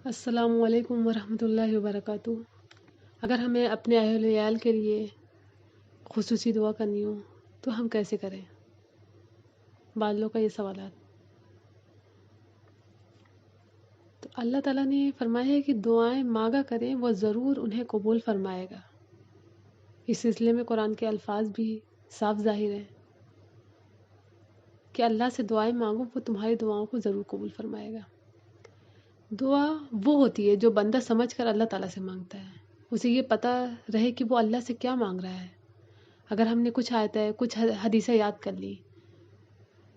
السلام علیکم ورحمۃ اللہ وبرکاتہ۔ اگر ہمیں اپنے اہل عیال کے لیے خصوصی دعا کرنی ہو تو ہم کیسے کریں؟ بعض لوگ کا یہ سوالات۔ تو اللہ تعالیٰ نے فرمایا ہے کہ دعائیں مانگا کریں، وہ ضرور انہیں قبول فرمائے گا۔ اس سلسلے میں قرآن کے الفاظ بھی صاف ظاہر ہیں کہ اللہ سے دعائیں مانگو، وہ تمہاری دعاؤں کو ضرور قبول فرمائے گا۔ دعا وہ ہوتی ہے جو بندہ سمجھ کر اللہ تعالیٰ سے مانگتا ہے، اسے یہ پتہ رہے کہ وہ اللہ سے کیا مانگ رہا ہے۔ اگر ہم نے کچھ آیتیں، کچھ حدیثیں یاد کر لی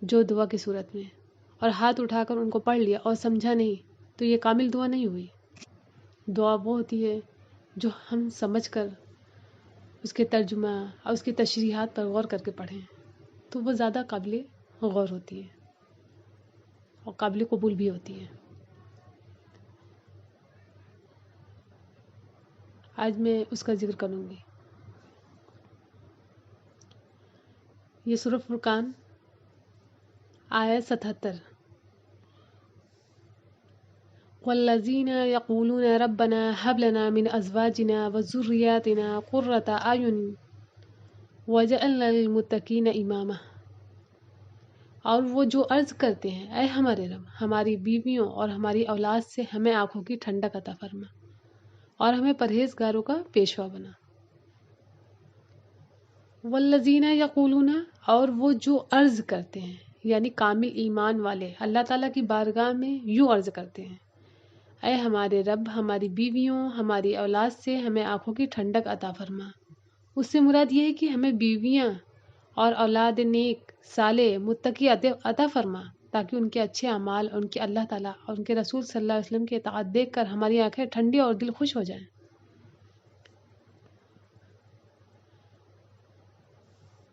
جو دعا کی صورت میں، اور ہاتھ اٹھا کر ان کو پڑھ لیا اور سمجھا نہیں، تو یہ کامل دعا نہیں ہوئی۔ دعا وہ ہوتی ہے جو ہم سمجھ کر اس کے ترجمہ اور اس کی تشریحات پر غور کر کے پڑھیں، تو وہ زیادہ قابل غور ہوتی ہے اور قابل قبول بھی ہوتی ہے۔ آج میں اس کا ذکر کروں گی۔ یہ سورہ فرقان آیت 77۔ والذین یقولون ربنا هب لنا من ازواجنا وذریاتنا قرۃ اعین وجعلنا للمتقین اماما۔ اور وہ جو عرض کرتے ہیں، اے ہمارے رب، ہماری بیویوں اور ہماری اولاد سے ہمیں آنکھوں کی ٹھنڈک عطا فرما اور ہمیں پرہیزگاروں کا پیشوا بنا۔ والذین یقولون، اور وہ جو عرض کرتے ہیں، یعنی کامل ایمان والے اللہ تعالیٰ کی بارگاہ میں یوں عرض کرتے ہیں، اے ہمارے رب، ہماری بیویوں، ہماری اولاد سے ہمیں آنکھوں کی ٹھنڈک عطا فرما۔ اس سے مراد یہ ہے کہ ہمیں بیویاں اور اولاد نیک، صالح، متقی عطا فرما، تاکہ ان کے اچھے اعمال، ان کے اللہ تعالیٰ اور ان کے رسول صلی اللہ علیہ وسلم کی اطاعت دیکھ کر ہماری آنکھیں ٹھنڈی اور دل خوش ہو جائیں۔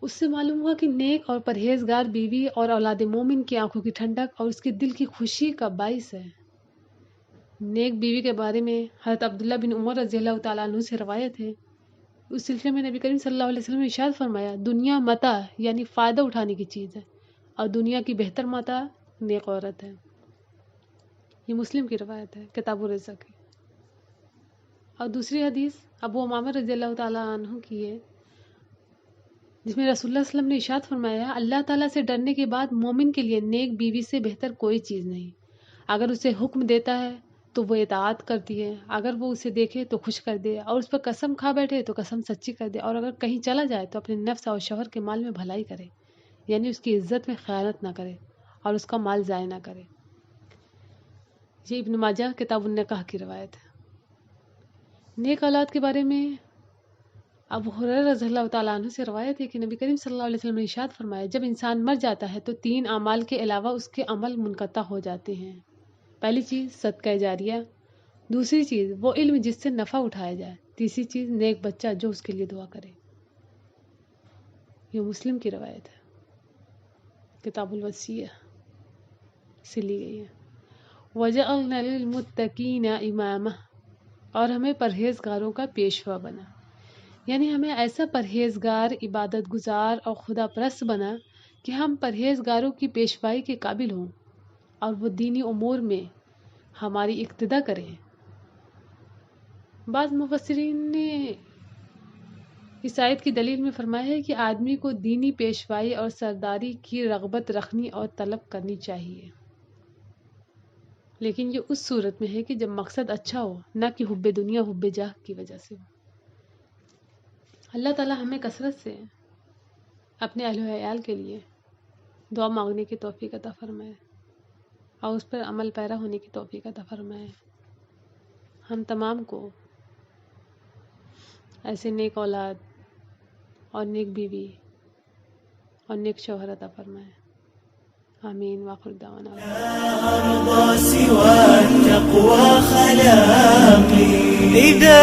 اس سے معلوم ہوا کہ نیک اور پرہیزگار بیوی اور اولاد مومن کی آنکھوں کی ٹھنڈک اور اس کے دل کی خوشی کا باعث ہے۔ نیک بیوی کے بارے میں حضرت عبداللہ بن عمر رضی اللہ تعالیٰ عنہ سے روایت ہے۔ اس سلسلے میں نبی کریم صلی اللہ علیہ وسلم نے ارشاد فرمایا، دنیا متاع یعنی فائدہ اٹھانے کی چیز ہے، اور دنیا کی بہتر متاع نیک عورت ہے۔ یہ مسلم کی روایت ہے، کتاب الرزق کی۔ اور دوسری حدیث ابو امامہ رضی اللہ تعالیٰ عنہ کی ہے، جس میں رسول اللہ صلی اللہ علیہ وسلم نے ارشاد فرمایا، اللہ تعالیٰ سے ڈرنے کے بعد مومن کے لیے نیک بیوی سے بہتر کوئی چیز نہیں۔ اگر اسے حکم دیتا ہے تو وہ اطاعت کرتی ہے، اگر وہ اسے دیکھے تو خوش کر دے، اور اس پر قسم کھا بیٹھے تو قسم سچی کر دے، اور اگر کہیں چلا جائے تو اپنے نفس اور شوہر کے مال میں بھلائی کرے، یعنی اس کی عزت میں خیانت نہ کرے اور اس کا مال ضائع نہ کرے۔ یہ ابن ماجہ کتاب النکاح کی روایت ہے۔ نیک اولاد کے بارے میں ابو ہریرہ رضی اللہ تعالیٰ عنہ سے روایت ہے کہ نبی کریم صلی اللہ علیہ وسلم نے ارشاد فرمایا، جب انسان مر جاتا ہے تو 3 اعمال کے علاوہ اس کے عمل منقطع ہو جاتے ہیں۔ پہلی چیز صدقہ جاریہ، دوسری چیز وہ علم جس سے نفع اٹھایا جائے، تیسری چیز نیک بچہ جو اس کے لیے دعا کرے۔ یہ مسلم کی روایت ہے، کتاب الوصیہ سے لی گئی ہے۔ وَجَعَلْنَا لِلْمُتَّقِينَ إِمَامًا، اور ہمیں پرہیزگاروں کا پیشوا بنا، یعنی ہمیں ایسا پرہیزگار، عبادت گزار اور خدا پرست بنا کہ ہم پرہیزگاروں کی پیشوائی کے قابل ہوں اور وہ دینی امور میں ہماری اقتدا کریں۔ بعض مفسرین نے اس آیت کی دلیل میں فرمایا ہے کہ آدمی کو دینی پیشوائی اور سرداری کی رغبت رکھنی اور طلب کرنی چاہیے، لیکن یہ اس صورت میں ہے کہ جب مقصد اچھا ہو، نہ کہ حب دنیا، حب جاہ کی وجہ سے ہو۔ اللہ تعالیٰ ہمیں کثرت سے اپنے اہل و عیال کے لیے دعا مانگنے کی توفیق عطا فرمائے اور اس پر عمل پیرا ہونے کی توفیق عطا فرمائے۔ ہم تمام کو ایسے نیک اولاد اور نیک بیوی اور نیک شوہر عطا فرمائے۔ آمین۔ وآخر دعوانا أرضى سوى التقوى خلاقي إذا